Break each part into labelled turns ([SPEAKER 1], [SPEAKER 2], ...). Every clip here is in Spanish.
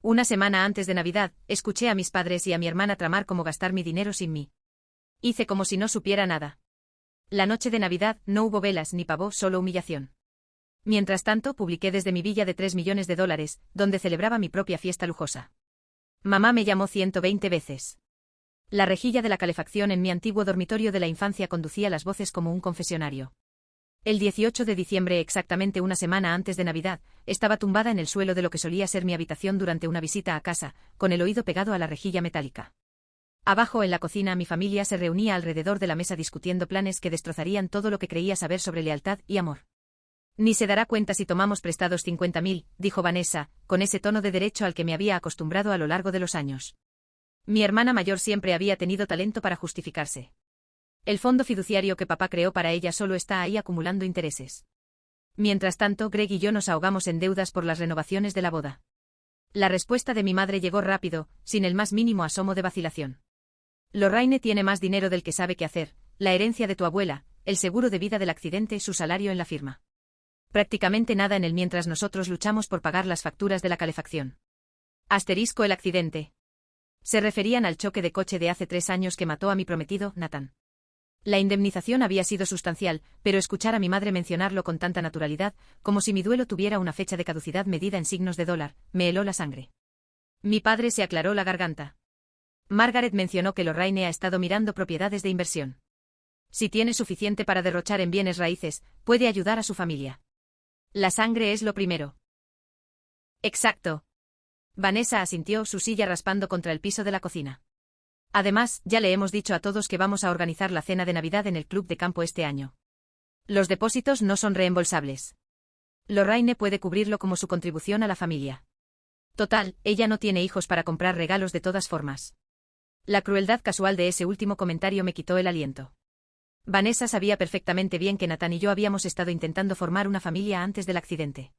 [SPEAKER 1] Una semana antes de Navidad, escuché a mis padres y a mi hermana tramar cómo gastar mi dinero sin mí. Hice como si no supiera nada. La noche de Navidad no hubo velas ni pavó, solo humillación. Mientras tanto, publiqué desde mi villa de $3 millones, donde celebraba mi propia fiesta lujosa. Mamá me llamó 120 veces. La rejilla de la calefacción en mi antiguo dormitorio de la infancia conducía las voces como un confesionario. El 18 de diciembre, exactamente una semana antes de Navidad, estaba tumbada en el suelo de lo que solía ser mi habitación durante una visita a casa, con el oído pegado a la rejilla metálica. Abajo en la cocina mi familia se reunía alrededor de la mesa discutiendo planes que destrozarían todo lo que creía saber sobre lealtad y amor. Ni se dará cuenta si tomamos prestados 50.000, dijo Vanessa, con ese tono de derecho al que me había acostumbrado a lo largo de los años. Mi hermana mayor siempre había tenido talento para justificarse. El fondo fiduciario que papá creó para ella solo está ahí acumulando intereses. Mientras tanto, Greg y yo nos ahogamos en deudas por las renovaciones de la boda. La respuesta de mi madre llegó rápido, sin el más mínimo asomo de vacilación. Lorraine tiene más dinero del que sabe qué hacer, la herencia de tu abuela, el seguro de vida del accidente, su salario en la firma. Prácticamente nada en él mientras nosotros luchamos por pagar las facturas de la calefacción. Asterisco el accidente. Se referían al choque de coche de hace 3 años que mató a mi prometido, Nathan. La indemnización había sido sustancial, pero escuchar a mi madre mencionarlo con tanta naturalidad, como si mi duelo tuviera una fecha de caducidad medida en signos de dólar, me heló la sangre. Mi padre se aclaró la garganta. Margaret mencionó que Lorraine ha estado mirando propiedades de inversión. Si tiene suficiente para derrochar en bienes raíces, puede ayudar a su familia. La sangre es lo primero. Exacto. Vanessa asintió, su silla raspando contra el piso de la cocina. Además, ya le hemos dicho a todos que vamos a organizar la cena de Navidad en el club de campo este año. Los depósitos no son reembolsables. Lorraine puede cubrirlo como su contribución a la familia. Total, ella no tiene hijos para comprar regalos de todas formas. La crueldad casual de ese último comentario me quitó el aliento. Vanessa sabía perfectamente bien que Nathan y yo habíamos estado intentando formar una familia antes del accidente.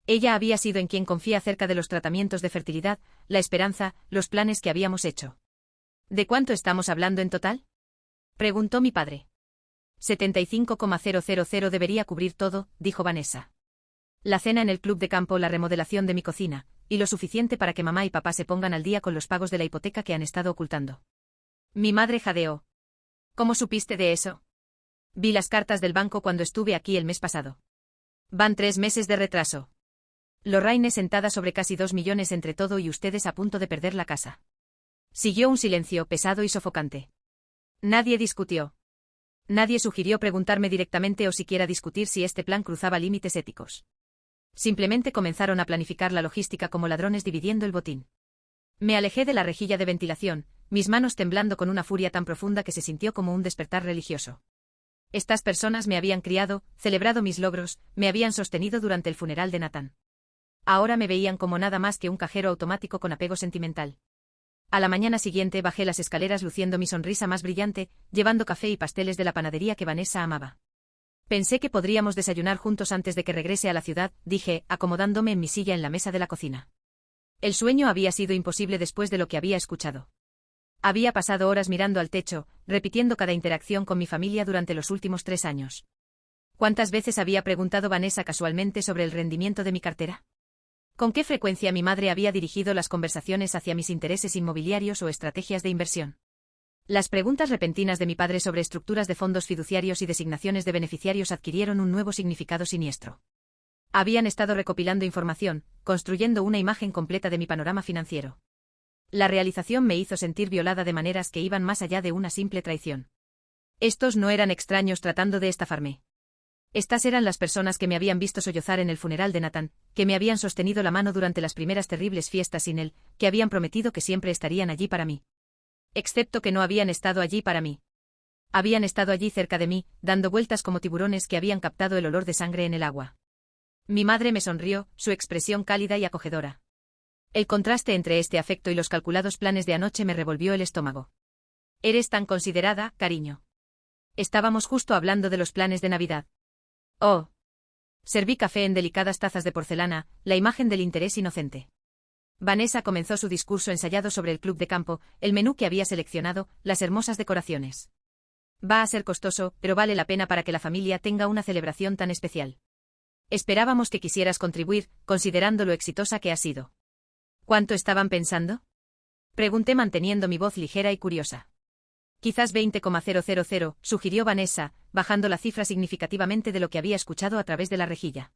[SPEAKER 1] Ella había sido en quien confía acerca de los tratamientos de fertilidad, la esperanza, los planes que habíamos hecho. ¿De cuánto estamos hablando en total?, preguntó mi padre. 75,000 debería cubrir todo, dijo Vanessa. La cena en el club de campo, la remodelación de mi cocina, y lo suficiente para que mamá y papá se pongan al día con los pagos de la hipoteca que han estado ocultando. Mi madre jadeó. ¿Cómo supiste de eso? Vi las cartas del banco cuando estuve aquí el mes pasado. Van 3 meses de retraso. Lorraine sentada sobre casi 2 millones entre todo y ustedes a punto de perder la casa. Siguió un silencio pesado y sofocante. Nadie discutió. Nadie sugirió preguntarme directamente o siquiera discutir si este plan cruzaba límites éticos. Simplemente comenzaron a planificar la logística como ladrones dividiendo el botín. Me alejé de la rejilla de ventilación, mis manos temblando con una furia tan profunda que se sintió como un despertar religioso. Estas personas me habían criado, celebrado mis logros, me habían sostenido durante el funeral de Nathan. Ahora me veían como nada más que un cajero automático con apego sentimental. A la mañana siguiente bajé las escaleras luciendo mi sonrisa más brillante, llevando café y pasteles de la panadería que Vanessa amaba. Pensé que podríamos desayunar juntos antes de que regrese a la ciudad, dije, acomodándome en mi silla en la mesa de la cocina. El sueño había sido imposible después de lo que había escuchado. Había pasado horas mirando al techo, repitiendo cada interacción con mi familia durante los últimos 3 años. ¿Cuántas veces había preguntado Vanessa casualmente sobre el rendimiento de mi cartera? ¿Con qué frecuencia mi madre había dirigido las conversaciones hacia mis intereses inmobiliarios o estrategias de inversión? Las preguntas repentinas de mi padre sobre estructuras de fondos fiduciarios y designaciones de beneficiarios adquirieron un nuevo significado siniestro. Habían estado recopilando información, construyendo una imagen completa de mi panorama financiero. La realización me hizo sentir violada de maneras que iban más allá de una simple traición. Estos no eran extraños tratando de estafarme. Estas eran las personas que me habían visto sollozar en el funeral de Nathan, que me habían sostenido la mano durante las primeras terribles fiestas sin él, que habían prometido que siempre estarían allí para mí. Excepto que no habían estado allí para mí. Habían estado allí cerca de mí, dando vueltas como tiburones que habían captado el olor de sangre en el agua. Mi madre me sonrió, su expresión cálida y acogedora. El contraste entre este afecto y los calculados planes de anoche me revolvió el estómago. Eres tan considerada, cariño. Estábamos justo hablando de los planes de Navidad. Oh. Serví café en delicadas tazas de porcelana, la imagen del interés inocente. Vanessa comenzó su discurso ensayado sobre el club de campo, el menú que había seleccionado, las hermosas decoraciones. Va a ser costoso, pero vale la pena para que la familia tenga una celebración tan especial. Esperábamos que quisieras contribuir, considerando lo exitosa que has sido. ¿Cuánto estaban pensando? Pregunté manteniendo mi voz ligera y curiosa. Quizás 20,000, sugirió Vanessa, bajando la cifra significativamente de lo que había escuchado a través de la rejilla.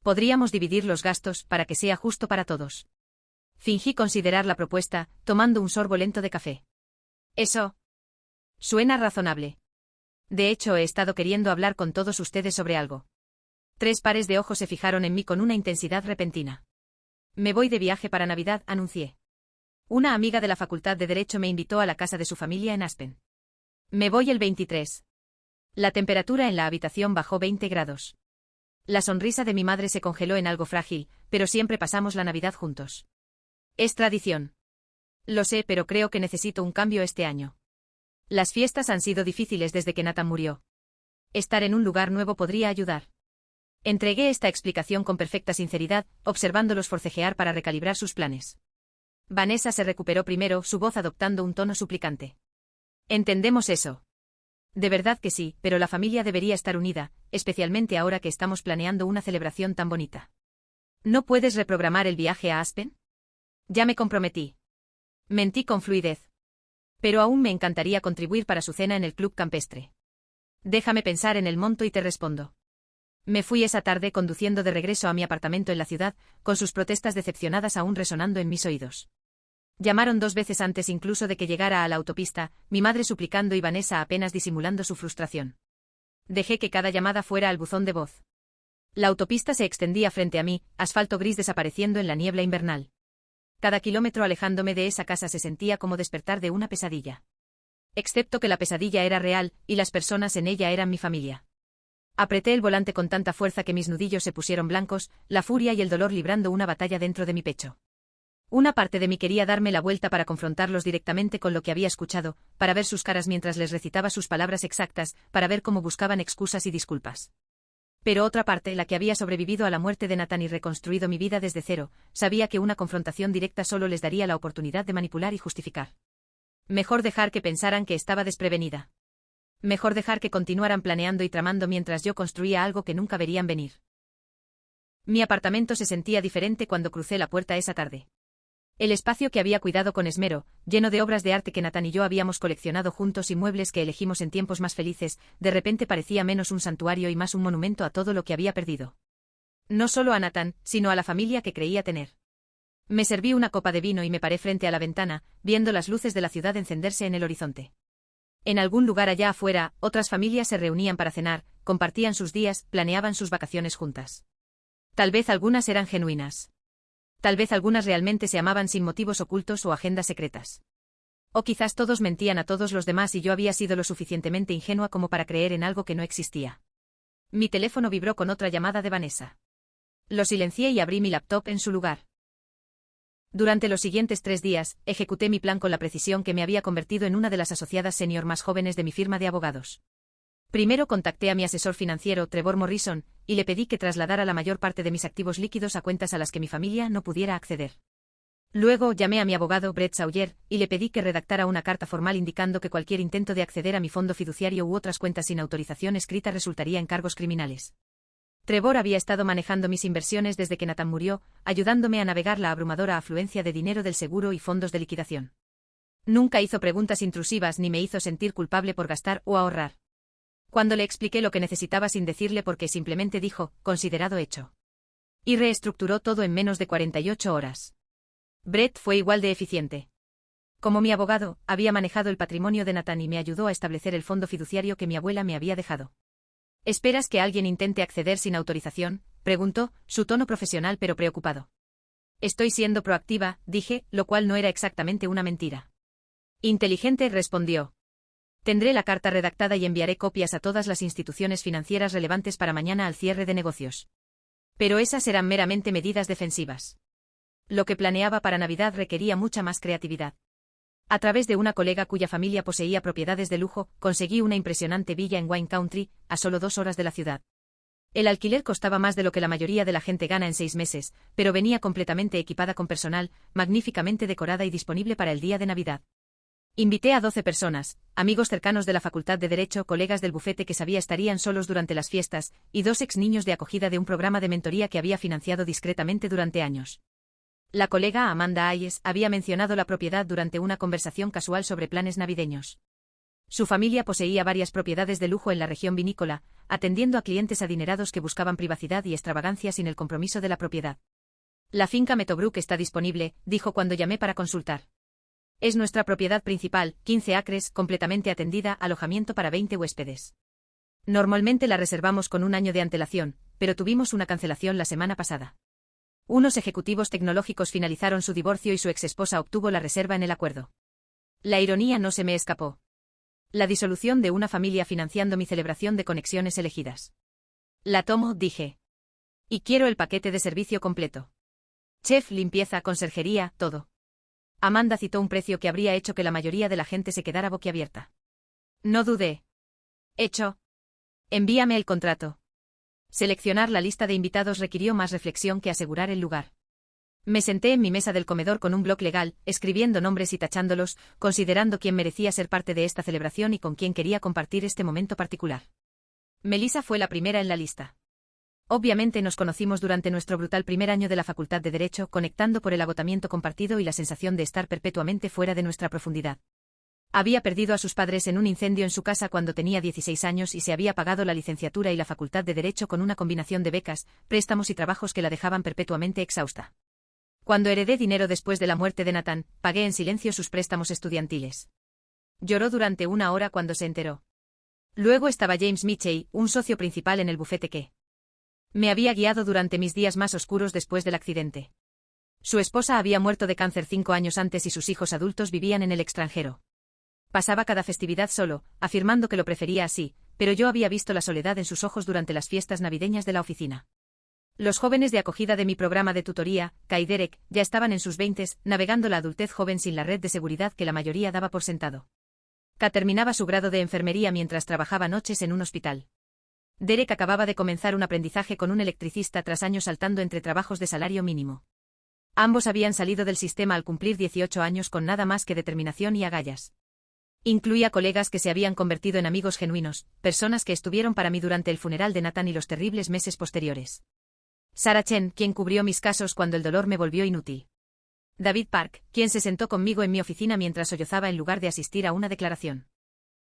[SPEAKER 1] Podríamos dividir los gastos para que sea justo para todos. Fingí considerar la propuesta, tomando un sorbo lento de café. Eso suena razonable. De hecho, he estado queriendo hablar con todos ustedes sobre algo. 3 pares de ojos se fijaron en mí con una intensidad repentina. Me voy de viaje para Navidad, anuncié. Una amiga de la Facultad de Derecho me invitó a la casa de su familia en Aspen. Me voy el 23. La temperatura en la habitación bajó 20 grados. La sonrisa de mi madre se congeló en algo frágil, pero siempre pasamos la Navidad juntos. Es tradición. Lo sé, pero creo que necesito un cambio este año. Las fiestas han sido difíciles desde que Nathan murió. Estar en un lugar nuevo podría ayudar. Entregué esta explicación con perfecta sinceridad, observándolos forcejear para recalibrar sus planes. Vanessa se recuperó primero, su voz adoptando un tono suplicante. Entendemos eso. De verdad que sí, pero la familia debería estar unida, especialmente ahora que estamos planeando una celebración tan bonita. ¿No puedes reprogramar el viaje a Aspen? Ya me comprometí. Mentí con fluidez. Pero aún me encantaría contribuir para su cena en el club campestre. Déjame pensar en el monto y te respondo. Me fui esa tarde conduciendo de regreso a mi apartamento en la ciudad, con sus protestas decepcionadas aún resonando en mis oídos. Llamaron 2 veces antes incluso de que llegara a la autopista, mi madre suplicando y Vanessa apenas disimulando su frustración. Dejé que cada llamada fuera al buzón de voz. La autopista se extendía frente a mí, asfalto gris desapareciendo en la niebla invernal. Cada kilómetro alejándome de esa casa se sentía como despertar de una pesadilla. Excepto que la pesadilla era real, y las personas en ella eran mi familia. Apreté el volante con tanta fuerza que mis nudillos se pusieron blancos, la furia y el dolor librando una batalla dentro de mi pecho. Una parte de mí quería darme la vuelta para confrontarlos directamente con lo que había escuchado, para ver sus caras mientras les recitaba sus palabras exactas, para ver cómo buscaban excusas y disculpas. Pero otra parte, la que había sobrevivido a la muerte de Nathan y reconstruido mi vida desde cero, sabía que una confrontación directa solo les daría la oportunidad de manipular y justificar. Mejor dejar que pensaran que estaba desprevenida. Mejor dejar que continuaran planeando y tramando mientras yo construía algo que nunca verían venir. Mi apartamento se sentía diferente cuando crucé la puerta esa tarde. El espacio que había cuidado con esmero, lleno de obras de arte que Nathan y yo habíamos coleccionado juntos y muebles que elegimos en tiempos más felices, de repente parecía menos un santuario y más un monumento a todo lo que había perdido. No solo a Nathan, sino a la familia que creía tener. Me serví una copa de vino y me paré frente a la ventana, viendo las luces de la ciudad encenderse en el horizonte. En algún lugar allá afuera, otras familias se reunían para cenar, compartían sus días, planeaban sus vacaciones juntas. Tal vez algunas eran genuinas. Tal vez algunas realmente se amaban sin motivos ocultos o agendas secretas. O quizás todos mentían a todos los demás y yo había sido lo suficientemente ingenua como para creer en algo que no existía. Mi teléfono vibró con otra llamada de Vanessa. Lo silencié y abrí mi laptop en su lugar. Durante los siguientes 3 días, ejecuté mi plan con la precisión que me había convertido en una de las asociadas senior más jóvenes de mi firma de abogados. Primero contacté a mi asesor financiero, Trevor Morrison, y le pedí que trasladara la mayor parte de mis activos líquidos a cuentas a las que mi familia no pudiera acceder. Luego llamé a mi abogado, Brett Sawyer, y le pedí que redactara una carta formal indicando que cualquier intento de acceder a mi fondo fiduciario u otras cuentas sin autorización escrita resultaría en cargos criminales. Trevor había estado manejando mis inversiones desde que Nathan murió, ayudándome a navegar la abrumadora afluencia de dinero del seguro y fondos de liquidación. Nunca hizo preguntas intrusivas ni me hizo sentir culpable por gastar o ahorrar. Cuando le expliqué lo que necesitaba sin decirle por qué, simplemente dijo, considerado hecho. Y reestructuró todo en menos de 48 horas. Brett fue igual de eficiente. Como mi abogado, había manejado el patrimonio de Nathan y me ayudó a establecer el fondo fiduciario que mi abuela me había dejado. ¿Esperas que alguien intente acceder sin autorización?, preguntó, su tono profesional pero preocupado. Estoy siendo proactiva, dije, lo cual no era exactamente una mentira. Inteligente, respondió. Tendré la carta redactada y enviaré copias a todas las instituciones financieras relevantes para mañana al cierre de negocios. Pero esas eran meramente medidas defensivas. Lo que planeaba para Navidad requería mucha más creatividad. A través de una colega cuya familia poseía propiedades de lujo, conseguí una impresionante villa en Wine Country, a solo 2 horas de la ciudad. El alquiler costaba más de lo que la mayoría de la gente gana en 6 meses, pero venía completamente equipada con personal, magníficamente decorada y disponible para el día de Navidad. Invité a 12 personas, amigos cercanos de la Facultad de Derecho, colegas del bufete que sabía estarían solos durante las fiestas, y 2 ex niños de acogida de un programa de mentoría que había financiado discretamente durante años. La colega Amanda Hayes había mencionado la propiedad durante una conversación casual sobre planes navideños. Su familia poseía varias propiedades de lujo en la región vinícola, atendiendo a clientes adinerados que buscaban privacidad y extravagancia sin el compromiso de la propiedad. La finca Meadowbrook está disponible, dijo cuando llamé para consultar. Es nuestra propiedad principal, 15 acres, completamente atendida, alojamiento para 20 huéspedes. Normalmente la reservamos con un año de antelación, pero tuvimos una cancelación la semana pasada. Unos ejecutivos tecnológicos finalizaron su divorcio y su exesposa obtuvo la reserva en el acuerdo. La ironía no se me escapó. La disolución de una familia financiando mi celebración de conexiones elegidas. La tomo, dije. Y quiero el paquete de servicio completo. Chef, limpieza, conserjería, todo. Amanda citó un precio que habría hecho que la mayoría de la gente se quedara boquiabierta. No dudé. Hecho. Envíame el contrato. Seleccionar la lista de invitados requirió más reflexión que asegurar el lugar. Me senté en mi mesa del comedor con un bloc legal, escribiendo nombres y tachándolos, considerando quién merecía ser parte de esta celebración y con quién quería compartir este momento particular. Melissa fue la primera en la lista. Obviamente nos conocimos durante nuestro brutal primer año de la Facultad de Derecho, conectando por el agotamiento compartido y la sensación de estar perpetuamente fuera de nuestra profundidad. Había perdido a sus padres en un incendio en su casa cuando tenía 16 años y se había pagado la licenciatura y la Facultad de Derecho con una combinación de becas, préstamos y trabajos que la dejaban perpetuamente exhausta. Cuando heredé dinero después de la muerte de Nathan, pagué en silencio sus préstamos estudiantiles. Lloró durante una hora cuando se enteró. Luego estaba James Mitchell, un socio principal en el bufete que me había guiado durante mis días más oscuros después del accidente. Su esposa había muerto de cáncer 5 años antes y sus hijos adultos vivían en el extranjero. Pasaba cada festividad solo, afirmando que lo prefería así, pero yo había visto la soledad en sus ojos durante las fiestas navideñas de la oficina. Los jóvenes de acogida de mi programa de tutoría, Kai y Derek, ya estaban en sus 20s, navegando la adultez joven sin la red de seguridad que la mayoría daba por sentado. Ka terminaba su grado de enfermería mientras trabajaba noches en un hospital. Derek acababa de comenzar un aprendizaje con un electricista tras años saltando entre trabajos de salario mínimo. Ambos habían salido del sistema al cumplir 18 años con nada más que determinación y agallas. Incluía colegas que se habían convertido en amigos genuinos, personas que estuvieron para mí durante el funeral de Nathan y los terribles meses posteriores. Sarah Chen, quien cubrió mis casos cuando el dolor me volvió inútil. David Park, quien se sentó conmigo en mi oficina mientras sollozaba en lugar de asistir a una declaración.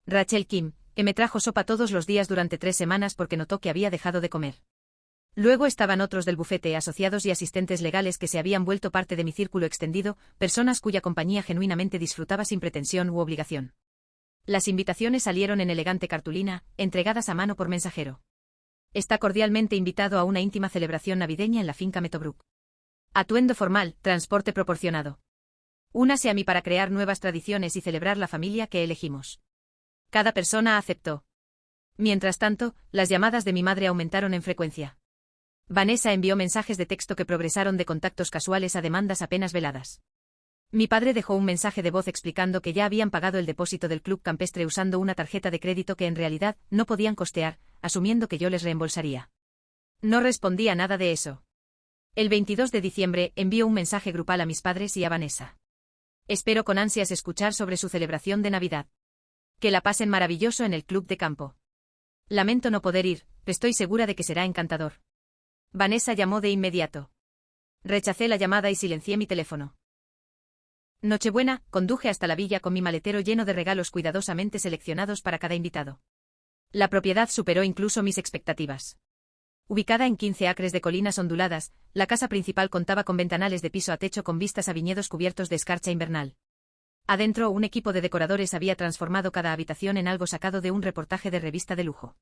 [SPEAKER 1] Rachel Kim, que me trajo sopa todos los días durante 3 semanas porque notó que había dejado de comer. Luego estaban otros del bufete, asociados y asistentes legales que se habían vuelto parte de mi círculo extendido, personas cuya compañía genuinamente disfrutaba sin pretensión u obligación. Las invitaciones salieron en elegante cartulina, entregadas a mano por mensajero. Está cordialmente invitado a una íntima celebración navideña en la finca Meadowbrook. Atuendo formal, transporte proporcionado. Únase a mí para crear nuevas tradiciones y celebrar la familia que elegimos. Cada persona aceptó. Mientras tanto, las llamadas de mi madre aumentaron en frecuencia. Vanessa envió mensajes de texto que progresaron de contactos casuales a demandas apenas veladas. Mi padre dejó un mensaje de voz explicando que ya habían pagado el depósito del club campestre usando una tarjeta de crédito que en realidad no podían costear, asumiendo que yo les reembolsaría. No respondí a nada de eso. El 22 de diciembre envió un mensaje grupal a mis padres y a Vanessa. Espero con ansias escuchar sobre su celebración de Navidad. Que la pasen maravilloso en el club de campo. Lamento no poder ir, pero estoy segura de que será encantador. Vanessa llamó de inmediato. Rechacé la llamada y silencié mi teléfono. Nochebuena, conduje hasta la villa con mi maletero lleno de regalos cuidadosamente seleccionados para cada invitado. La propiedad superó incluso mis expectativas. Ubicada en 15 acres de colinas onduladas, la casa principal contaba con ventanales de piso a techo con vistas a viñedos cubiertos de escarcha invernal. Adentro, un equipo de decoradores había transformado cada habitación en algo sacado de un reportaje de revista de lujo.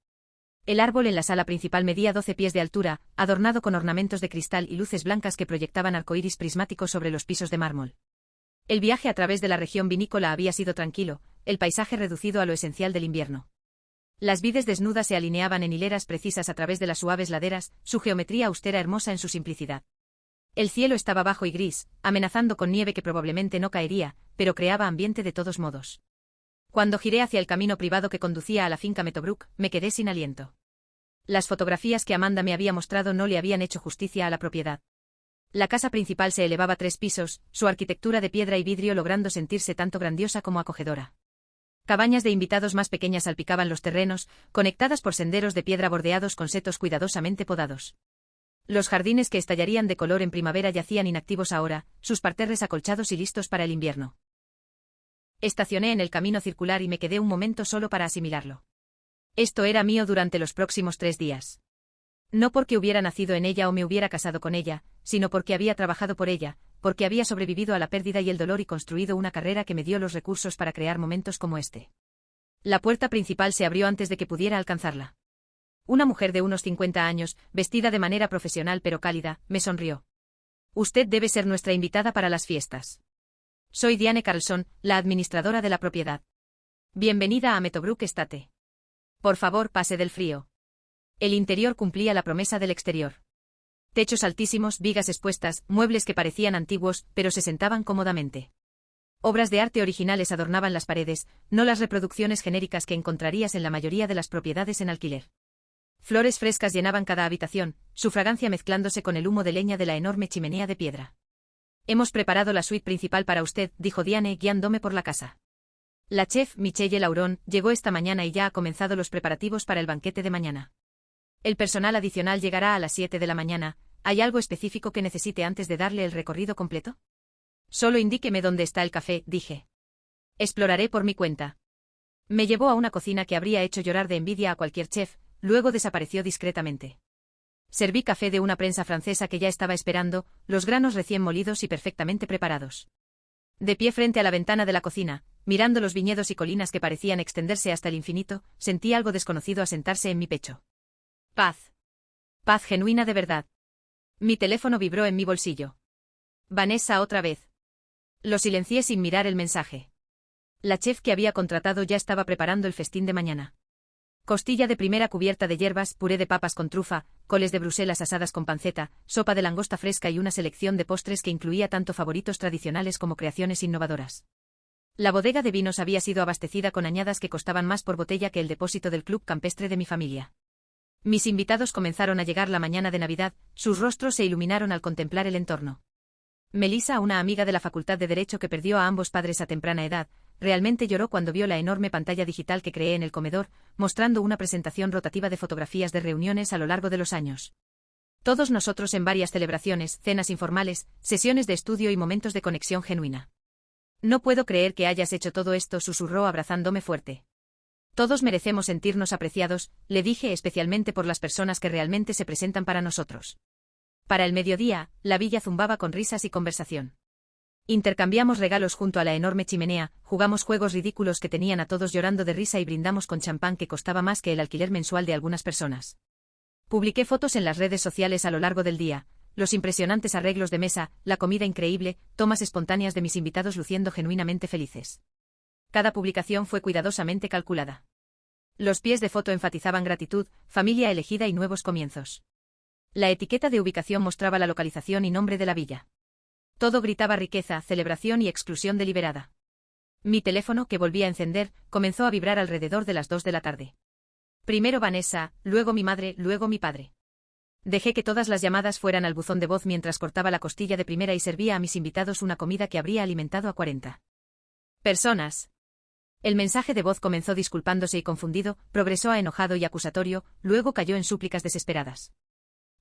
[SPEAKER 1] El árbol en la sala principal medía 12 pies de altura, adornado con ornamentos de cristal y luces blancas que proyectaban arcoíris prismáticos sobre los pisos de mármol. El viaje a través de la región vinícola había sido tranquilo, el paisaje reducido a lo esencial del invierno. Las vides desnudas se alineaban en hileras precisas a través de las suaves laderas, su geometría austera hermosa en su simplicidad. El cielo estaba bajo y gris, amenazando con nieve que probablemente no caería, pero creaba ambiente de todos modos. Cuando giré hacia el camino privado que conducía a la finca Meadowbrook, me quedé sin aliento. Las fotografías que Amanda me había mostrado no le habían hecho justicia a la propiedad. La casa principal se elevaba 3 pisos, su arquitectura de piedra y vidrio logrando sentirse tanto grandiosa como acogedora. Cabañas de invitados más pequeñas salpicaban los terrenos, conectadas por senderos de piedra bordeados con setos cuidadosamente podados. Los jardines que estallarían de color en primavera yacían inactivos ahora, sus parterres acolchados y listos para el invierno. Estacioné en el camino circular y me quedé un momento solo para asimilarlo. Esto era mío durante los próximos 3 días. No porque hubiera nacido en ella o me hubiera casado con ella, sino porque había trabajado por ella, porque había sobrevivido a la pérdida y el dolor y construido una carrera que me dio los recursos para crear momentos como este. La puerta principal se abrió antes de que pudiera alcanzarla. Una mujer de unos 50 años, vestida de manera profesional pero cálida, me sonrió. Usted debe ser nuestra invitada para las fiestas. Soy Diane Carlson, la administradora de la propiedad. Bienvenida a Meadowbrook Estate. Por favor, pase del frío. El interior cumplía la promesa del exterior. Techos altísimos, vigas expuestas, muebles que parecían antiguos, pero se sentaban cómodamente. Obras de arte originales adornaban las paredes, no las reproducciones genéricas que encontrarías en la mayoría de las propiedades en alquiler. Flores frescas llenaban cada habitación, su fragancia mezclándose con el humo de leña de la enorme chimenea de piedra. Hemos preparado la suite principal para usted, dijo Diane guiándome por la casa. La chef Michelle Lauron llegó esta mañana y ya ha comenzado los preparativos para el banquete de mañana. El personal adicional llegará a las 7 de la mañana. ¿Hay algo específico que necesite antes de darle el recorrido completo? Solo indíqueme dónde está el café, dije. Exploraré por mi cuenta. Me llevó a una cocina que habría hecho llorar de envidia a cualquier chef, luego desapareció discretamente. Serví café de una prensa francesa que ya estaba esperando, los granos recién molidos y perfectamente preparados. De pie frente a la ventana de la cocina, mirando los viñedos y colinas que parecían extenderse hasta el infinito, sentí algo desconocido asentarse en mi pecho. Paz. Paz genuina de verdad. Mi teléfono vibró en mi bolsillo. Vanessa otra vez. Lo silencié sin mirar el mensaje. La chef que había contratado ya estaba preparando el festín de mañana. Costilla de primera cubierta de hierbas, puré de papas con trufa, coles de Bruselas asadas con panceta, sopa de langosta fresca y una selección de postres que incluía tanto favoritos tradicionales como creaciones innovadoras. La bodega de vinos había sido abastecida con añadas que costaban más por botella que el depósito del club campestre de mi familia. Mis invitados comenzaron a llegar la mañana de Navidad, sus rostros se iluminaron al contemplar el entorno. Melissa, una amiga de la Facultad de Derecho que perdió a ambos padres a temprana edad, realmente lloró cuando vio la enorme pantalla digital que creé en el comedor, mostrando una presentación rotativa de fotografías de reuniones a lo largo de los años. Todos nosotros en varias celebraciones, cenas informales, sesiones de estudio y momentos de conexión genuina. No puedo creer que hayas hecho todo esto, susurró abrazándome fuerte. Todos merecemos sentirnos apreciados, le dije, especialmente por las personas que realmente se presentan para nosotros. Para el mediodía, la villa zumbaba con risas y conversación. Intercambiamos regalos junto a la enorme chimenea, jugamos juegos ridículos que tenían a todos llorando de risa y brindamos con champán que costaba más que el alquiler mensual de algunas personas. Publiqué fotos en las redes sociales a lo largo del día, los impresionantes arreglos de mesa, la comida increíble, tomas espontáneas de mis invitados luciendo genuinamente felices. Cada publicación fue cuidadosamente calculada. Los pies de foto enfatizaban gratitud, familia elegida y nuevos comienzos. La etiqueta de ubicación mostraba la localización y nombre de la villa. Todo gritaba riqueza, celebración y exclusión deliberada. Mi teléfono, que volvía a encender, comenzó a vibrar alrededor de las 2 de la tarde. Primero Vanessa, luego mi madre, luego mi padre. Dejé que todas las llamadas fueran al buzón de voz mientras cortaba la costilla de primera y servía a mis invitados una comida que habría alimentado a 40 personas. El mensaje de voz comenzó disculpándose y confundido, progresó a enojado y acusatorio, luego cayó en súplicas desesperadas.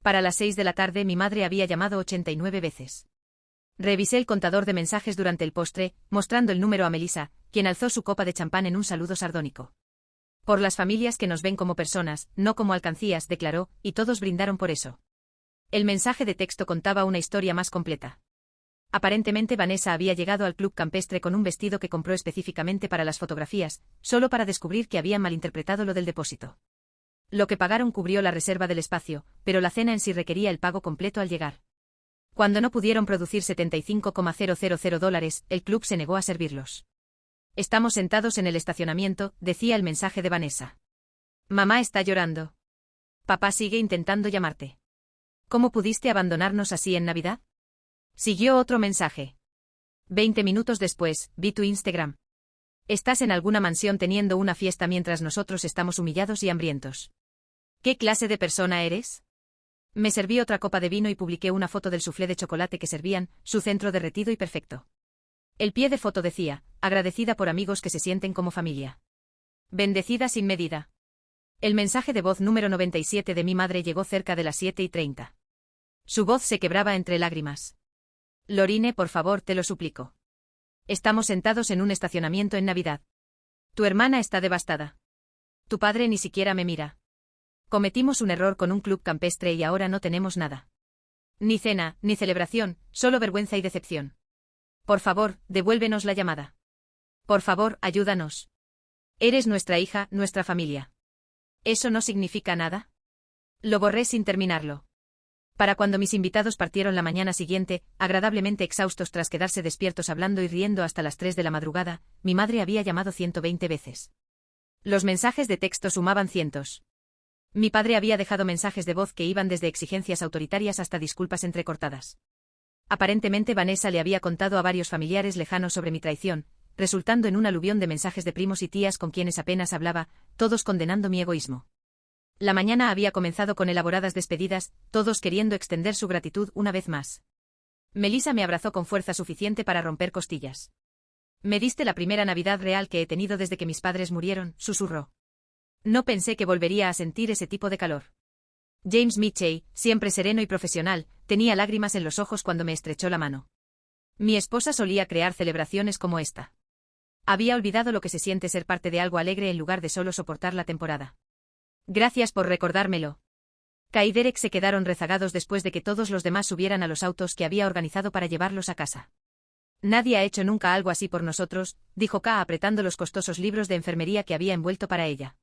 [SPEAKER 1] Para las 6 de la tarde mi madre había llamado 89 veces. Revisé el contador de mensajes durante el postre, mostrando el número a Melissa, quien alzó su copa de champán en un saludo sardónico. Por las familias que nos ven como personas, no como alcancías, declaró, y todos brindaron por eso. El mensaje de texto contaba una historia más completa. Aparentemente Vanessa había llegado al club campestre con un vestido que compró específicamente para las fotografías, solo para descubrir que habían malinterpretado lo del depósito. Lo que pagaron cubrió la reserva del espacio, pero la cena en sí requería el pago completo al llegar. Cuando no pudieron producir $75,000, el club se negó a servirlos. Estamos sentados en el estacionamiento, decía el mensaje de Vanessa. Mamá está llorando. Papá sigue intentando llamarte. ¿Cómo pudiste abandonarnos así en Navidad? Siguió otro mensaje. 20 minutos después, vi tu Instagram. Estás en alguna mansión teniendo una fiesta mientras nosotros estamos humillados y hambrientos. ¿Qué clase de persona eres? Me serví otra copa de vino y publiqué una foto del soufflé de chocolate que servían, su centro derretido y perfecto. El pie de foto decía, agradecida por amigos que se sienten como familia. Bendecida sin medida. El mensaje de voz número 97 de mi madre llegó cerca de las 7:30. Su voz se quebraba entre lágrimas. Lorine, por favor, te lo suplico. Estamos sentados en un estacionamiento en Navidad. Tu hermana está devastada. Tu padre ni siquiera me mira. Cometimos un error con un club campestre y ahora no tenemos nada. Ni cena, ni celebración, solo vergüenza y decepción. Por favor, devuélvenos la llamada. Por favor, ayúdanos. Eres nuestra hija, nuestra familia. ¿Eso no significa nada? Lo borré sin terminarlo. Para cuando mis invitados partieron la mañana siguiente, agradablemente exhaustos tras quedarse despiertos hablando y riendo hasta las 3 de la madrugada, mi madre había llamado 120 veces. Los mensajes de texto sumaban cientos. Mi padre había dejado mensajes de voz que iban desde exigencias autoritarias hasta disculpas entrecortadas. Aparentemente Vanessa le había contado a varios familiares lejanos sobre mi traición, resultando en un aluvión de mensajes de primos y tías con quienes apenas hablaba, todos condenando mi egoísmo. La mañana había comenzado con elaboradas despedidas, todos queriendo extender su gratitud una vez más. Melissa me abrazó con fuerza suficiente para romper costillas. Me diste la primera Navidad real que he tenido desde que mis padres murieron, susurró. No pensé que volvería a sentir ese tipo de calor. James Mitchell, siempre sereno y profesional, tenía lágrimas en los ojos cuando me estrechó la mano. Mi esposa solía crear celebraciones como esta. Había olvidado lo que se siente ser parte de algo alegre en lugar de solo soportar la temporada. Gracias por recordármelo. Kai y Derek se quedaron rezagados después de que todos los demás subieran a los autos que había organizado para llevarlos a casa. Nadie ha hecho nunca algo así por nosotros, dijo Ka apretando los costosos libros de enfermería que había envuelto para ella.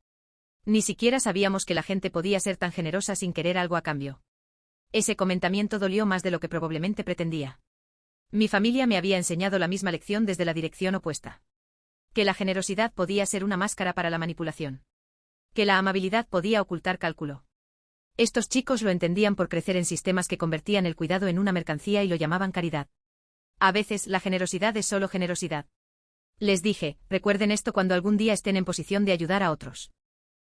[SPEAKER 1] Ni siquiera sabíamos que la gente podía ser tan generosa sin querer algo a cambio. Ese comentamiento dolió más de lo que probablemente pretendía. Mi familia me había enseñado la misma lección desde la dirección opuesta. Que la generosidad podía ser una máscara para la manipulación. Que la amabilidad podía ocultar cálculo. Estos chicos lo entendían por crecer en sistemas que convertían el cuidado en una mercancía y lo llamaban caridad. A veces, la generosidad es solo generosidad. Les dije, recuerden esto cuando algún día estén en posición de ayudar a otros.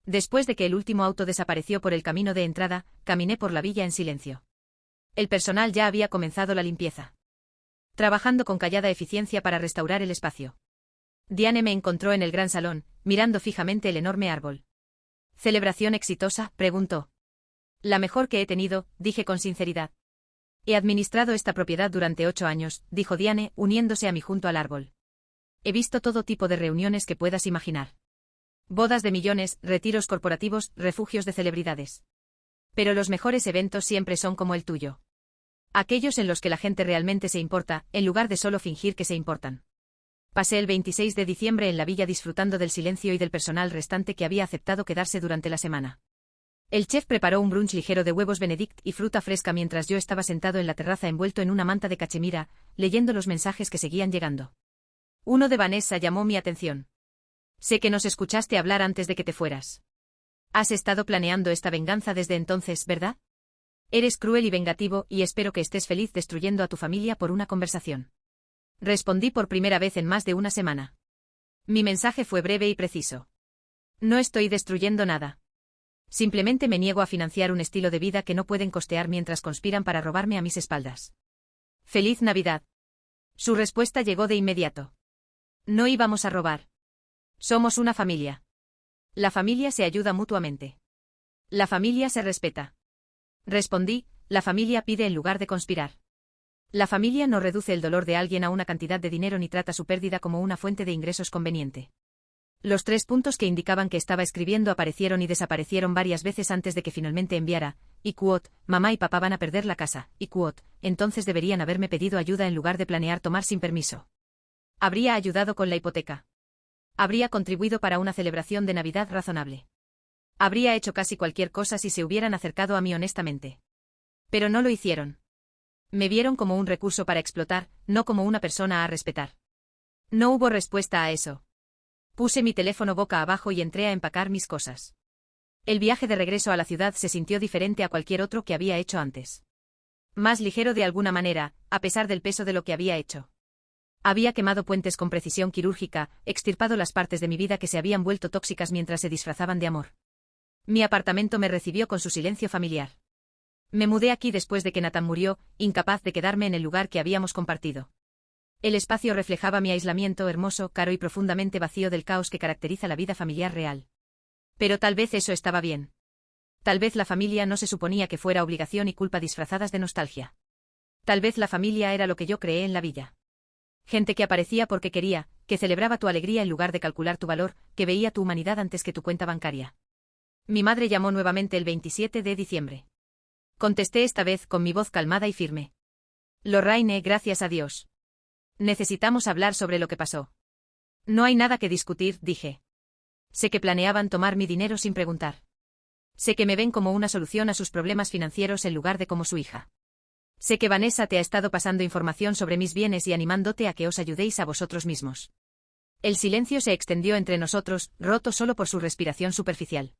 [SPEAKER 1] Después de que el último auto desapareció por el camino de entrada, caminé por la villa en silencio. El personal ya había comenzado la limpieza. Trabajando con callada eficiencia para restaurar el espacio. Diane me encontró en el gran salón, mirando fijamente el enorme árbol. ¿Celebración exitosa?, preguntó. La mejor que he tenido, dije con sinceridad. He administrado esta propiedad durante 8 años, dijo Diane, uniéndose a mí junto al árbol. He visto todo tipo de reuniones que puedas imaginar. Bodas de millones, retiros corporativos, refugios de celebridades. Pero los mejores eventos siempre son como el tuyo. Aquellos en los que la gente realmente se importa, en lugar de solo fingir que se importan. Pasé el 26 de diciembre en la villa disfrutando del silencio y del personal restante que había aceptado quedarse durante la semana. El chef preparó un brunch ligero de huevos Benedict y fruta fresca mientras yo estaba sentado en la terraza envuelto en una manta de cachemira, leyendo los mensajes que seguían llegando. Uno de Vanessa llamó mi atención. Sé que nos escuchaste hablar antes de que te fueras. Has estado planeando esta venganza desde entonces, ¿verdad? Eres cruel y vengativo y espero que estés feliz destruyendo a tu familia por una conversación. Respondí por primera vez en más de una semana. Mi mensaje fue breve y preciso. No estoy destruyendo nada. Simplemente me niego a financiar un estilo de vida que no pueden costear mientras conspiran para robarme a mis espaldas. ¡Feliz Navidad! Su respuesta llegó de inmediato. No íbamos a robar. Somos una familia. La familia se ayuda mutuamente. La familia se respeta. Respondí, la familia pide en lugar de conspirar. La familia no reduce el dolor de alguien a una cantidad de dinero ni trata su pérdida como una fuente de ingresos conveniente. Los 3 puntos que indicaban que estaba escribiendo aparecieron y desaparecieron varias veces antes de que finalmente enviara, y quote, mamá y papá van a perder la casa, y quote, entonces deberían haberme pedido ayuda en lugar de planear tomar sin permiso. Habría ayudado con la hipoteca. Habría contribuido para una celebración de Navidad razonable. Habría hecho casi cualquier cosa si se hubieran acercado a mí honestamente. Pero no lo hicieron. Me vieron como un recurso para explotar, no como una persona a respetar. No hubo respuesta a eso. Puse mi teléfono boca abajo y entré a empacar mis cosas. El viaje de regreso a la ciudad se sintió diferente a cualquier otro que había hecho antes. Más ligero de alguna manera, a pesar del peso de lo que había hecho. Había quemado puentes con precisión quirúrgica, extirpado las partes de mi vida que se habían vuelto tóxicas mientras se disfrazaban de amor. Mi apartamento me recibió con su silencio familiar. Me mudé aquí después de que Nathan murió, incapaz de quedarme en el lugar que habíamos compartido. El espacio reflejaba mi aislamiento hermoso, caro y profundamente vacío del caos que caracteriza la vida familiar real. Pero tal vez eso estaba bien. Tal vez la familia no se suponía que fuera obligación y culpa disfrazadas de nostalgia. Tal vez la familia era lo que yo creé en la villa. Gente que aparecía porque quería, que celebraba tu alegría en lugar de calcular tu valor, que veía tu humanidad antes que tu cuenta bancaria. Mi madre llamó nuevamente el 27 de diciembre. Contesté esta vez con mi voz calmada y firme. Lorraine, gracias a Dios. Necesitamos hablar sobre lo que pasó. No hay nada que discutir, dije. Sé que planeaban tomar mi dinero sin preguntar. Sé que me ven como una solución a sus problemas financieros en lugar de como su hija. Sé que Vanessa te ha estado pasando información sobre mis bienes y animándote a que os ayudéis a vosotros mismos. El silencio se extendió entre nosotros, roto solo por su respiración superficial.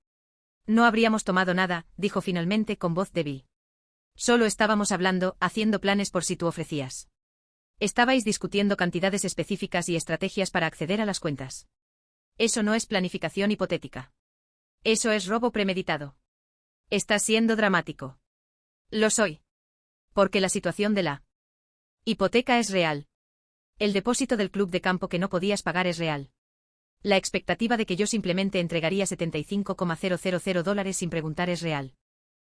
[SPEAKER 1] No habríamos tomado nada, dijo finalmente con voz débil. Solo estábamos hablando, haciendo planes por si tú ofrecías. Estabais discutiendo cantidades específicas y estrategias para acceder a las cuentas. Eso no es planificación hipotética. Eso es robo premeditado. Estás siendo dramático. Lo soy. Porque la situación de la hipoteca es real. El depósito del club de campo que no podías pagar es real. La expectativa de que yo simplemente entregaría $75,000 sin preguntar es real.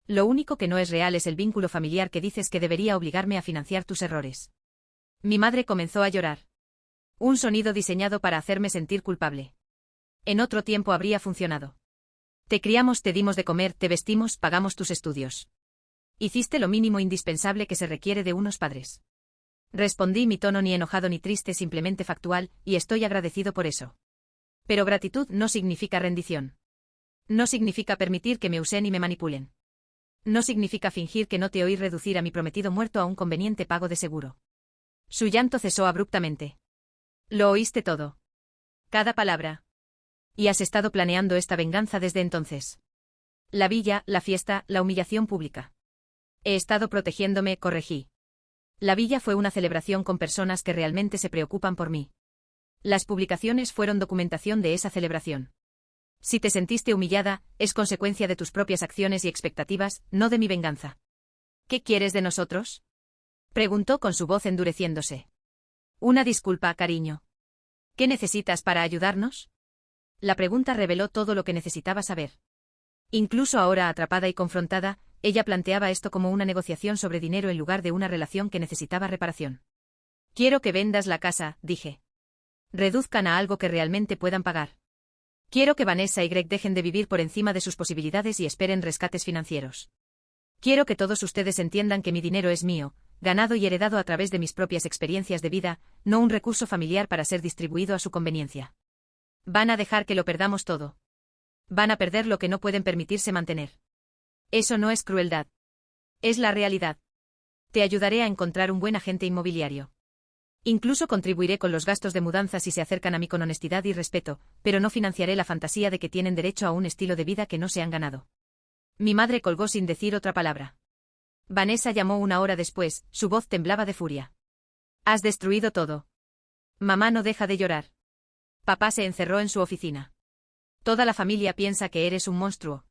[SPEAKER 1] Lo único que no es real es el vínculo familiar que dices que debería obligarme a financiar tus errores. Mi madre comenzó a llorar. Un sonido diseñado para hacerme sentir culpable. En otro tiempo habría funcionado. Te criamos, te dimos de comer, te vestimos, pagamos tus estudios. Hiciste lo mínimo indispensable que se requiere de unos padres. Respondí, mi tono ni enojado ni triste, simplemente factual, y estoy agradecido por eso. Pero gratitud no significa rendición. No significa permitir que me usen y me manipulen. No significa fingir que no te oí reducir a mi prometido muerto a un conveniente pago de seguro. Su llanto cesó abruptamente. Lo oíste todo. Cada palabra. Y has estado planeando esta venganza desde entonces. La villa, la fiesta, la humillación pública. He estado protegiéndome, corregí. La villa fue una celebración con personas que realmente se preocupan por mí. Las publicaciones fueron documentación de esa celebración. Si te sentiste humillada, es consecuencia de tus propias acciones y expectativas, no de mi venganza. ¿Qué quieres de nosotros? Preguntó con su voz endureciéndose. Una disculpa, cariño. ¿Qué necesitas para ayudarnos? La pregunta reveló todo lo que necesitaba saber. Incluso ahora atrapada y confrontada, ella planteaba esto como una negociación sobre dinero en lugar de una relación que necesitaba reparación. Quiero que vendas la casa, dije. Reduzcan a algo que realmente puedan pagar. Quiero que Vanessa y Greg dejen de vivir por encima de sus posibilidades y esperen rescates financieros. Quiero que todos ustedes entiendan que mi dinero es mío, ganado y heredado a través de mis propias experiencias de vida, no un recurso familiar para ser distribuido a su conveniencia. Van a dejar que lo perdamos todo. Van a perder lo que no pueden permitirse mantener. Eso no es crueldad. Es la realidad. Te ayudaré a encontrar un buen agente inmobiliario. Incluso contribuiré con los gastos de mudanza si se acercan a mí con honestidad y respeto, pero no financiaré la fantasía de que tienen derecho a un estilo de vida que no se han ganado. Mi madre colgó sin decir otra palabra. Vanessa llamó una hora después, su voz temblaba de furia. Has destruido todo. Mamá no deja de llorar. Papá se encerró en su oficina. Toda la familia piensa que eres un monstruo.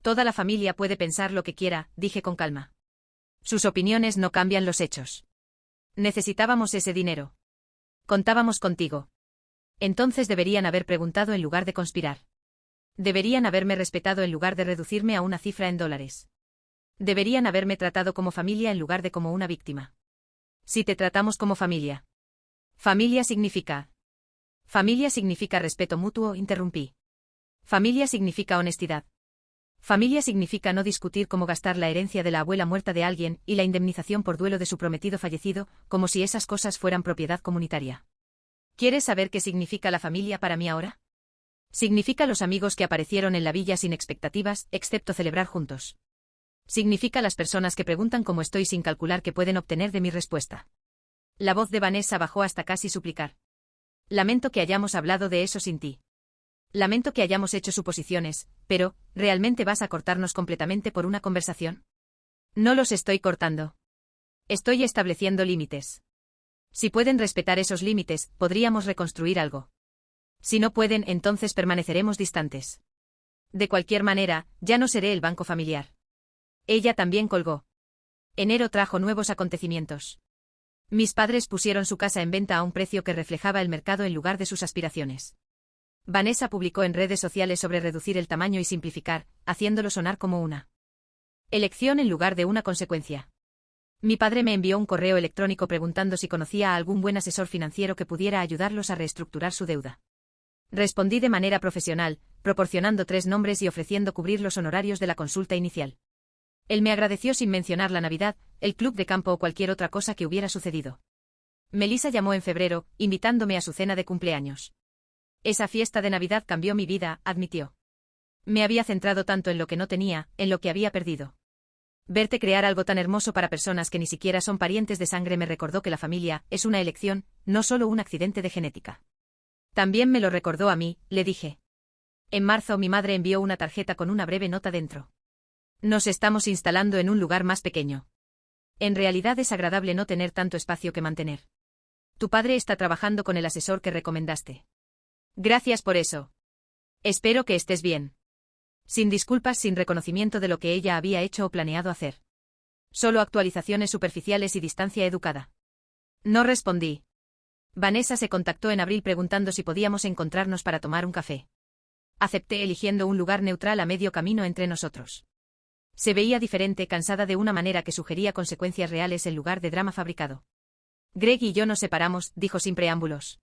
[SPEAKER 1] Toda la familia puede pensar lo que quiera, dije con calma. Sus opiniones no cambian los hechos. Necesitábamos ese dinero. Contábamos contigo. Entonces deberían haber preguntado en lugar de conspirar. Deberían haberme respetado en lugar de reducirme a una cifra en dólares. Deberían haberme tratado como familia en lugar de como una víctima. Si te tratamos como familia. Familia significa respeto mutuo, interrumpí. Familia significa honestidad. Familia significa no discutir cómo gastar la herencia de la abuela muerta de alguien y la indemnización por duelo de su prometido fallecido, como si esas cosas fueran propiedad comunitaria. ¿Quieres saber qué significa la familia para mí ahora? Significa los amigos que aparecieron en la villa sin expectativas, excepto celebrar juntos. Significa las personas que preguntan cómo estoy sin calcular qué pueden obtener de mi respuesta. La voz de Vanessa bajó hasta casi suplicar. Lamento que hayamos hablado de eso sin ti. Lamento que hayamos hecho suposiciones, pero, ¿realmente vas a cortarnos completamente por una conversación? No los estoy cortando. Estoy estableciendo límites. Si pueden respetar esos límites, podríamos reconstruir algo. Si no pueden, entonces permaneceremos distantes. De cualquier manera, ya no seré el banco familiar. Ella también colgó. Enero trajo nuevos acontecimientos. Mis padres pusieron su casa en venta a un precio que reflejaba el mercado en lugar de sus aspiraciones. Vanessa publicó en redes sociales sobre reducir el tamaño y simplificar, haciéndolo sonar como una elección en lugar de una consecuencia. Mi padre me envió un correo electrónico preguntando si conocía a algún buen asesor financiero que pudiera ayudarlos a reestructurar su deuda. Respondí de manera profesional, proporcionando 3 nombres y ofreciendo cubrir los honorarios de la consulta inicial. Él me agradeció sin mencionar la Navidad, el club de campo o cualquier otra cosa que hubiera sucedido. Melissa llamó en febrero, invitándome a su cena de cumpleaños. Esa fiesta de Navidad cambió mi vida, admitió. Me había centrado tanto en lo que no tenía, en lo que había perdido. Verte crear algo tan hermoso para personas que ni siquiera son parientes de sangre me recordó que la familia es una elección, no solo un accidente de genética. También me lo recordó a mí, le dije. En marzo mi madre envió una tarjeta con una breve nota dentro. Nos estamos instalando en un lugar más pequeño. En realidad es agradable no tener tanto espacio que mantener. Tu padre está trabajando con el asesor que recomendaste. Gracias por eso. Espero que estés bien. Sin disculpas, sin reconocimiento de lo que ella había hecho o planeado hacer. Solo actualizaciones superficiales y distancia educada. No respondí. Vanessa se contactó en abril preguntando si podíamos encontrarnos para tomar un café. Acepté eligiendo un lugar neutral a medio camino entre nosotros. Se veía diferente, cansada de una manera que sugería consecuencias reales en lugar de drama fabricado. Greg y yo nos separamos, dijo sin preámbulos.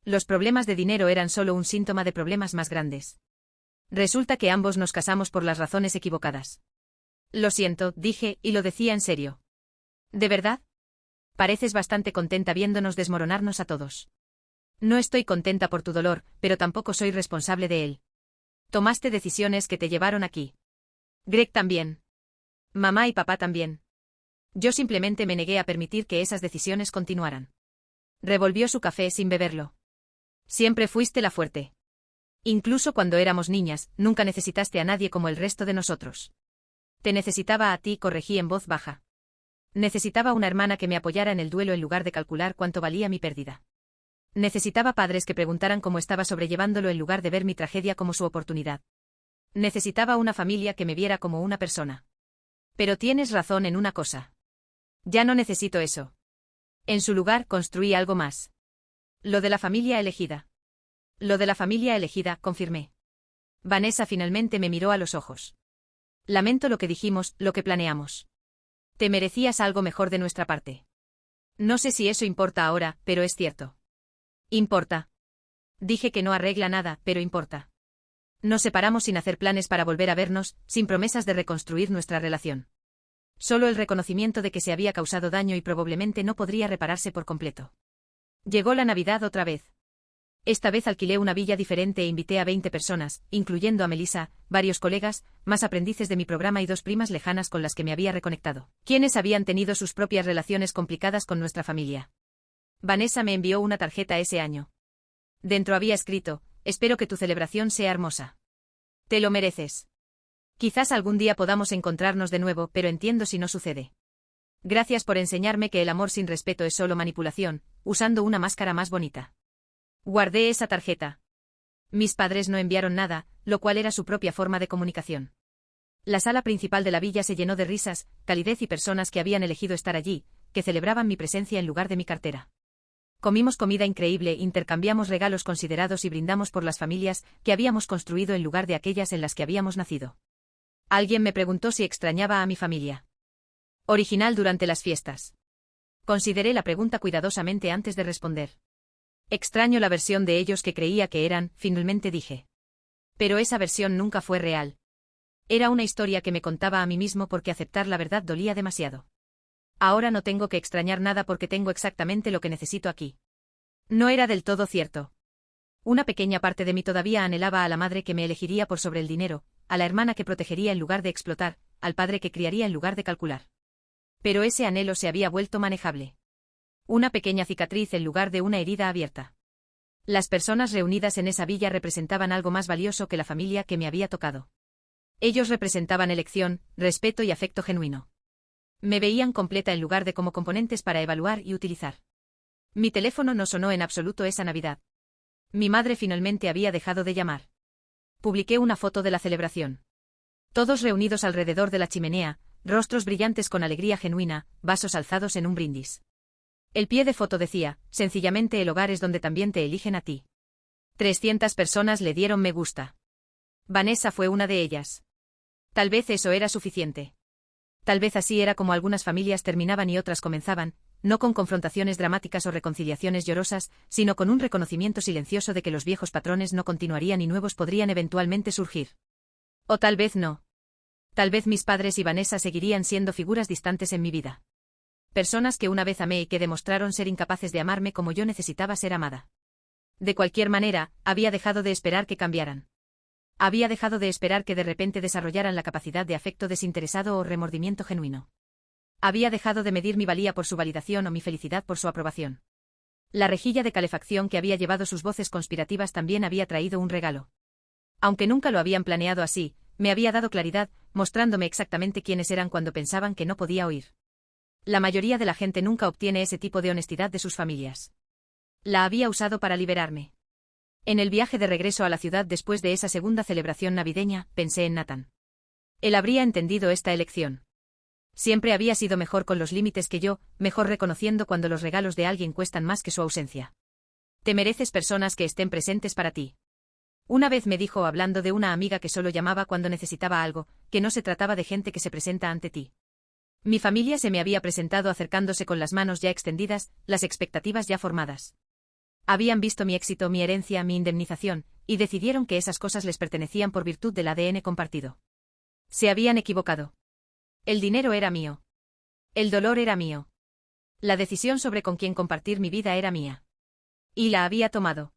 [SPEAKER 1] Los problemas de dinero eran solo un síntoma de problemas más grandes. Resulta que ambos nos casamos por las razones equivocadas. Lo siento, dije, y lo decía en serio. ¿De verdad? Pareces bastante contenta viéndonos desmoronarnos a todos. No estoy contenta por tu dolor, pero tampoco soy responsable de él. Tomaste decisiones que te llevaron aquí. Greg también. Mamá y papá también. Yo simplemente me negué a permitir que esas decisiones continuaran. Revolvió su café sin beberlo. Siempre fuiste la fuerte. Incluso cuando éramos niñas, nunca necesitaste a nadie como el resto de nosotros. Te necesitaba a ti, corregí en voz baja. Necesitaba una hermana que me apoyara en el duelo en lugar de calcular cuánto valía mi pérdida. Necesitaba padres que preguntaran cómo estaba sobrellevándolo en lugar de ver mi tragedia como su oportunidad. Necesitaba una familia que me viera como una persona. Pero tienes razón en una cosa. Ya no necesito eso. En su lugar construí algo más. Lo de la familia elegida. Lo de la familia elegida, confirmé. Vanessa finalmente me miró a los ojos. Lamento lo que dijimos, lo que planeamos. Te merecías algo mejor de nuestra parte. No sé si eso importa ahora, pero es cierto. Importa. Dije que no arregla nada, pero importa. Nos separamos sin hacer planes para volver a vernos, sin promesas de reconstruir nuestra relación. Solo el reconocimiento de que se había causado daño y probablemente no podría repararse por completo. Llegó la Navidad otra vez. Esta vez alquilé una villa diferente e invité a 20 personas, incluyendo a Melissa, varios colegas, más aprendices de mi programa y 2 primas lejanas con las que me había reconectado, quienes habían tenido sus propias relaciones complicadas con nuestra familia. Vanessa me envió una tarjeta ese año. Dentro había escrito: espero que tu celebración sea hermosa. Te lo mereces. Quizás algún día podamos encontrarnos de nuevo, pero entiendo si no sucede. Gracias por enseñarme que el amor sin respeto es solo manipulación, usando una máscara más bonita. Guardé esa tarjeta. Mis padres no enviaron nada, lo cual era su propia forma de comunicación. La sala principal de la villa se llenó de risas, calidez y personas que habían elegido estar allí, que celebraban mi presencia en lugar de mi cartera. Comimos comida increíble, intercambiamos regalos considerados y brindamos por las familias que habíamos construido en lugar de aquellas en las que habíamos nacido. Alguien me preguntó si extrañaba a mi familia. Original durante las fiestas. Consideré la pregunta cuidadosamente antes de responder. Extraño la versión de ellos que creía que eran, finalmente dije. Pero esa versión nunca fue real. Era una historia que me contaba a mí mismo porque aceptar la verdad dolía demasiado. Ahora no tengo que extrañar nada porque tengo exactamente lo que necesito aquí. No era del todo cierto. Una pequeña parte de mí todavía anhelaba a la madre que me elegiría por sobre el dinero, a la hermana que protegería en lugar de explotar, al padre que criaría en lugar de calcular. Pero ese anhelo se había vuelto manejable. Una pequeña cicatriz en lugar de una herida abierta. Las personas reunidas en esa villa representaban algo más valioso que la familia que me había tocado. Ellos representaban elección, respeto y afecto genuino. Me veían completa en lugar de como componentes para evaluar y utilizar. Mi teléfono no sonó en absoluto esa Navidad. Mi madre finalmente había dejado de llamar. Publiqué una foto de la celebración. Todos reunidos alrededor de la chimenea, rostros brillantes con alegría genuina, vasos alzados en un brindis. El pie de foto decía: sencillamente el hogar es donde también te eligen a ti. 300 personas le dieron me gusta. Vanessa fue una de ellas. Tal vez eso era suficiente. Tal vez así era como algunas familias terminaban y otras comenzaban, no con confrontaciones dramáticas o reconciliaciones llorosas, sino con un reconocimiento silencioso de que los viejos patrones no continuarían y nuevos podrían eventualmente surgir. O tal vez no. Tal vez mis padres y Vanessa seguirían siendo figuras distantes en mi vida. Personas que una vez amé y que demostraron ser incapaces de amarme como yo necesitaba ser amada. De cualquier manera, había dejado de esperar que cambiaran. Había dejado de esperar que de repente desarrollaran la capacidad de afecto desinteresado o remordimiento genuino. Había dejado de medir mi valía por su validación o mi felicidad por su aprobación. La rejilla de calefacción que había llevado sus voces conspirativas también había traído un regalo. Aunque nunca lo habían planeado así, me había dado claridad, mostrándome exactamente quiénes eran cuando pensaban que no podía oír. La mayoría de la gente nunca obtiene ese tipo de honestidad de sus familias. La había usado para liberarme. En el viaje de regreso a la ciudad después de esa segunda celebración navideña, pensé en Nathan. Él habría entendido esta elección. Siempre había sido mejor con los límites que yo, mejor reconociendo cuando los regalos de alguien cuestan más que su ausencia. Te mereces personas que estén presentes para ti. Una vez me dijo hablando de una amiga que solo llamaba cuando necesitaba algo, que no se trataba de gente que se presenta ante ti. Mi familia se me había presentado acercándose con las manos ya extendidas, las expectativas ya formadas. Habían visto mi éxito, mi herencia, mi indemnización, y decidieron que esas cosas les pertenecían por virtud del ADN compartido. Se habían equivocado. El dinero era mío. El dolor era mío. La decisión sobre con quién compartir mi vida era mía. Y la había tomado.